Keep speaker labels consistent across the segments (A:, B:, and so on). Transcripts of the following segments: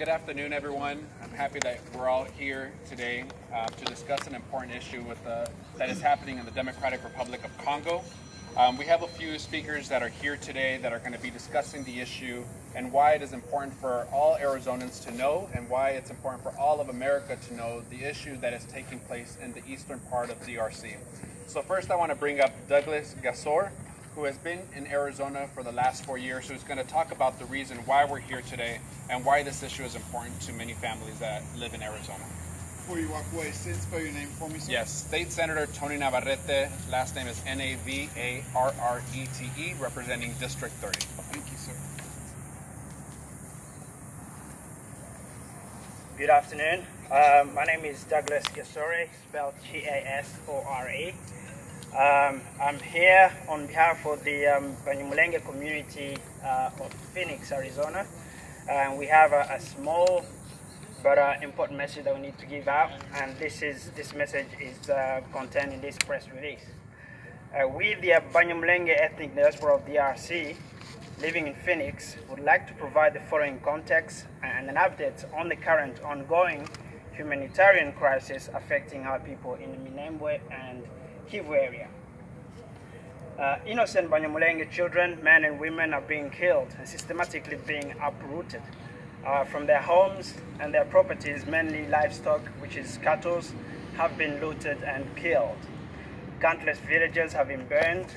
A: Good afternoon, everyone. I'm happy that we're all here today to discuss an important issue that is happening in the Democratic Republic of Congo. We have a few speakers that are here today that are going to be discussing the issue and why it is important for all Arizonans to know and why it's important for all of America to know the issue that is taking place in the eastern part of DRC. So first I want to bring up Douglas Gasor, who has been in Arizona for the last 4 years, who's going to talk about the reason why we're here today and why this issue is important to many families that live in Arizona.
B: Before you walk away, spell your name for me, sir.
A: Yes, State Senator Tony Navarrete, last name is Navarrete, representing District 30.
B: Thank you, sir.
C: Good afternoon. My name is Douglas Gasore, spelled Gasore. I'm here on behalf of the Banyamulenge community of Phoenix, Arizona. We have a small but important message that we need to give out, and this message is contained in this press release. We, the Banyamulenge ethnic diaspora of DRC, living in Phoenix, would like to provide the following context and an update on the current ongoing humanitarian crisis affecting our people in the Minembwe and Kivu area. Innocent Banyamulenge children, men and women are being killed and systematically being uprooted from their homes, and their properties, mainly livestock, which is cattle, have been looted and killed. Countless villages have been burned,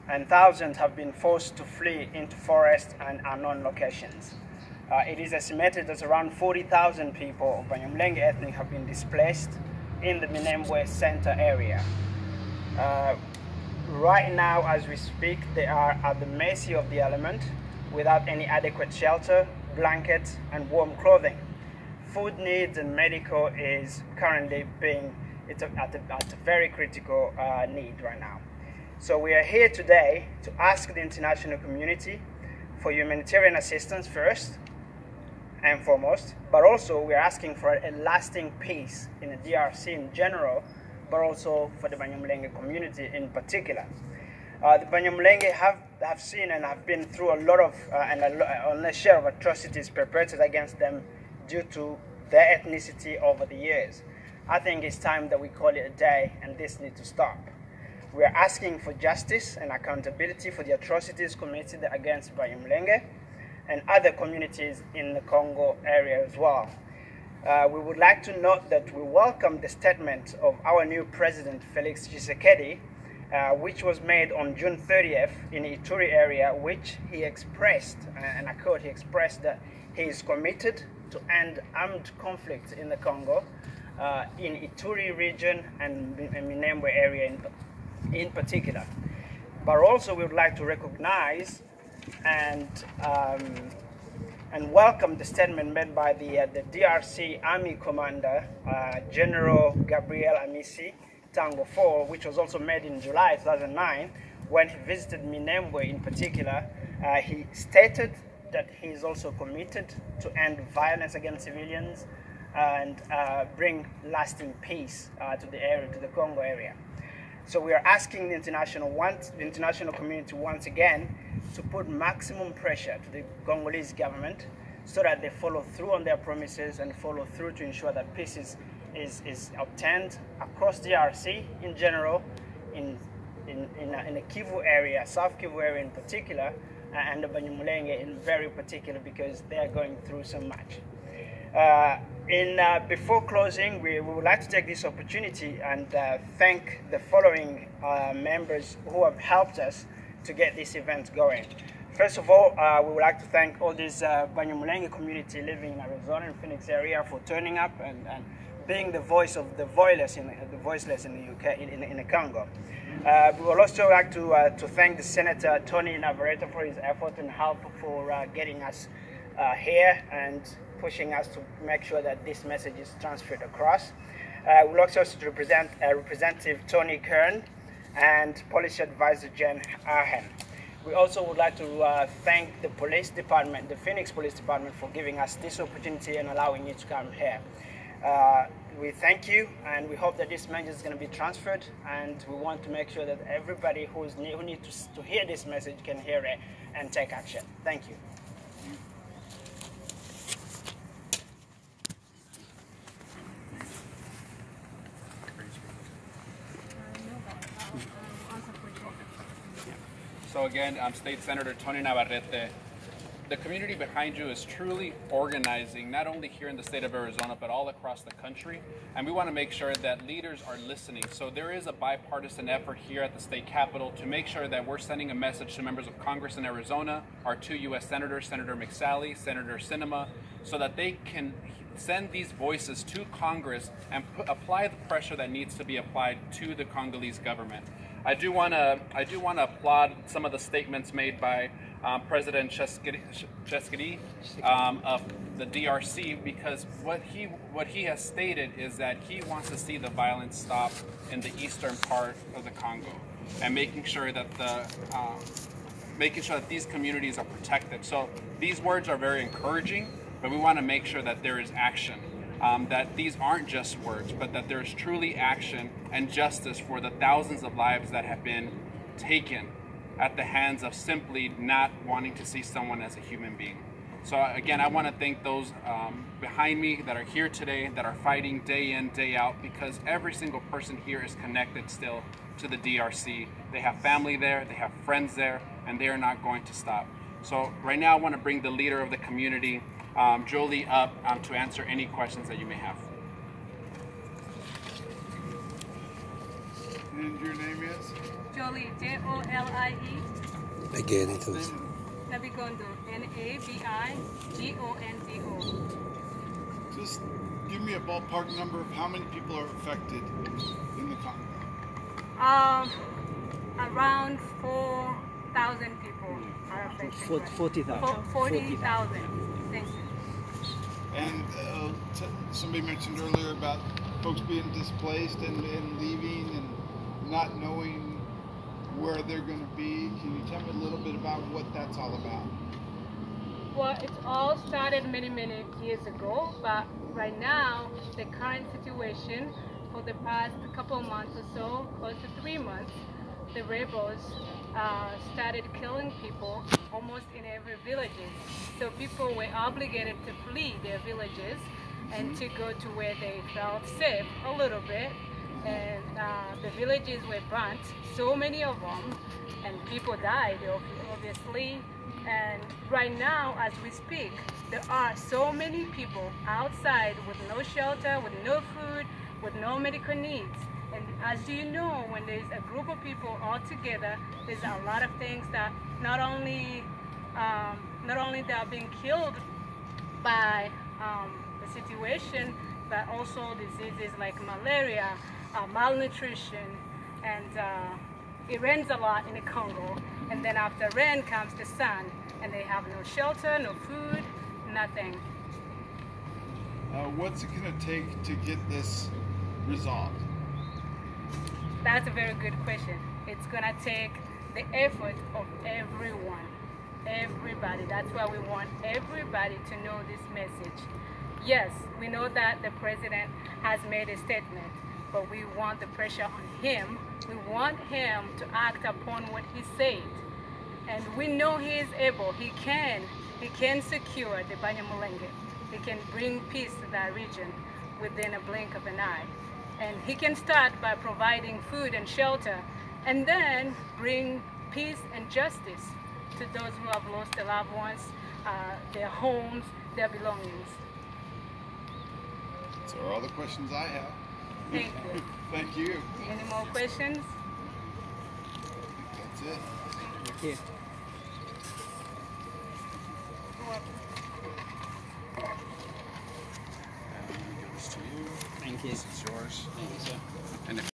C: and thousands have been forced to flee into forests and unknown locations. It is estimated that around 40,000 people of Banyamulenge ethnic have been displaced in the Minembwe center area. Right now, as we speak, they are at the mercy of the element without any adequate shelter, blankets, and warm clothing. Food needs and medical is currently at a very critical need right now. So we are here today to ask the international community for humanitarian assistance first and foremost, but also we are asking for a lasting peace in the DRC in general, but also for the Banyamulenge community in particular. The Banyamulenge have seen and have been through a lot of a share of atrocities perpetrated against them due to their ethnicity over the years. I think it's time that we call it a day, and this needs to stop. We are asking for justice and accountability for the atrocities committed against Banyamulenge and other communities in the Congo area as well. We would like to note that we welcome the statement of our new president, Felix Tshisekedi, which was made on June 30th in the Ituri area, which he expressed, and I quote, he expressed that he is committed to end armed conflict in the Congo, in Ituri region and Minembwe area in particular. But also we would like to recognize and welcome the statement made by the DRC Army Commander, General Gabriel Amisi Tango 4, which was also made in July 2009 when he visited Minembwe in particular. He stated that he is also committed to end violence against civilians and bring lasting peace to the area, to the Congo area. So we are asking the international community once again to put maximum pressure to the Congolese government so that they follow through on their promises and follow through to ensure that peace is obtained across DRC in general, in the Kivu area, South Kivu area in particular, and the Banyamulenge in very particular, because they are going through so much. Before closing, we would like to take this opportunity and thank the following members who have helped us to get this event going. First of all, we would like to thank all this Banyamulenge community living in Arizona and Phoenix area for turning up and being the voice of the voiceless in the UK, in the Congo. We would also like to thank the Senator Tony Navarrete for his effort and help for getting us here and pushing us to make sure that this message is transferred across. We would also to represent Representative Tony Kern and Policy Advisor Jen Arhen. We also would like to thank the police department, the Phoenix Police Department, for giving us this opportunity and allowing you to come here. We thank you, and we hope that this message is going to be transferred, and we want to make sure that everybody who needs to hear this message can hear it and take action. Thank you.
A: So again, State Senator Tony Navarrete, the community behind you is truly organizing, not only here in the state of Arizona, but all across the country. And we want to make sure that leaders are listening. So there is a bipartisan effort here at the state capitol to make sure that we're sending a message to members of Congress in Arizona, our 2 U.S. senators, Senator McSally, Senator Sinema, so that they can send these voices to Congress and apply the pressure that needs to be applied to the Congolese government. I do want to applaud some of the statements made by President Tshisekedi of the DRC, because what he has stated is that he wants to see the violence stop in the eastern part of the Congo, and making sure that these communities are protected. So these words are very encouraging, but we want to make sure that there is action. That these aren't just words, but that there's truly action and justice for the thousands of lives that have been taken at the hands of simply not wanting to see someone as a human being. So again, I want to thank those behind me that are here today, that are fighting day in, day out, because every single person here is connected still to the DRC. They have family there, they have friends there, and they are not going to stop. So right now I want to bring the leader of the community, Jolie, up to answer any questions that you may have.
B: And your name is?
D: Jolie, J-O-L-I-E.
E: Again, it was.
D: Nabigondo, N-A-B-I-G-O-N-D-O.
B: Just give me a ballpark number of how many people are affected in the Congo.
D: Around 4,000 people are affected.
E: 40,000.
D: 40,000. Thank you.
B: And somebody mentioned earlier about folks being displaced and leaving and not knowing where they're going to be. Can you tell me a little bit about what that's all about?
D: Well, it all started many years ago, but right now, the current situation for the past couple months or so, close to 3 months, the rebels started killing people almost in every village. So people were obligated to flee their villages and to go to where they felt safe a little bit. And the villages were burnt, so many of them, and people died, obviously. And right now, as we speak, there are so many people outside with no shelter, with no food, with no medical needs. And as you know, when there's a group of people all together, there's a lot of things that not only they are being killed by the situation, but also diseases like malaria, malnutrition, and it rains a lot in the Congo. And then after rain comes the sun, and they have no shelter, no food, nothing.
B: What's it going to take to get this resolved?
D: That's a very good question. It's going to take the effort of everyone, everybody. That's why we want everybody to know this message. Yes, we know that the president has made a statement, but we want the pressure on him. We want him to act upon what he said. And we know he is able. He can secure the Banyamulenge. He can bring peace to that region within a blink of an eye. And he can start by providing food and shelter, and then bring peace and justice to those who have lost their loved ones, their homes, their belongings.
B: Those are all the questions I have.
D: Thank you.
B: Thank you.
D: Any more questions?
B: That's it.
E: Thank you. Thank you.
A: This is yours.
E: Thank you, sir.
A: And if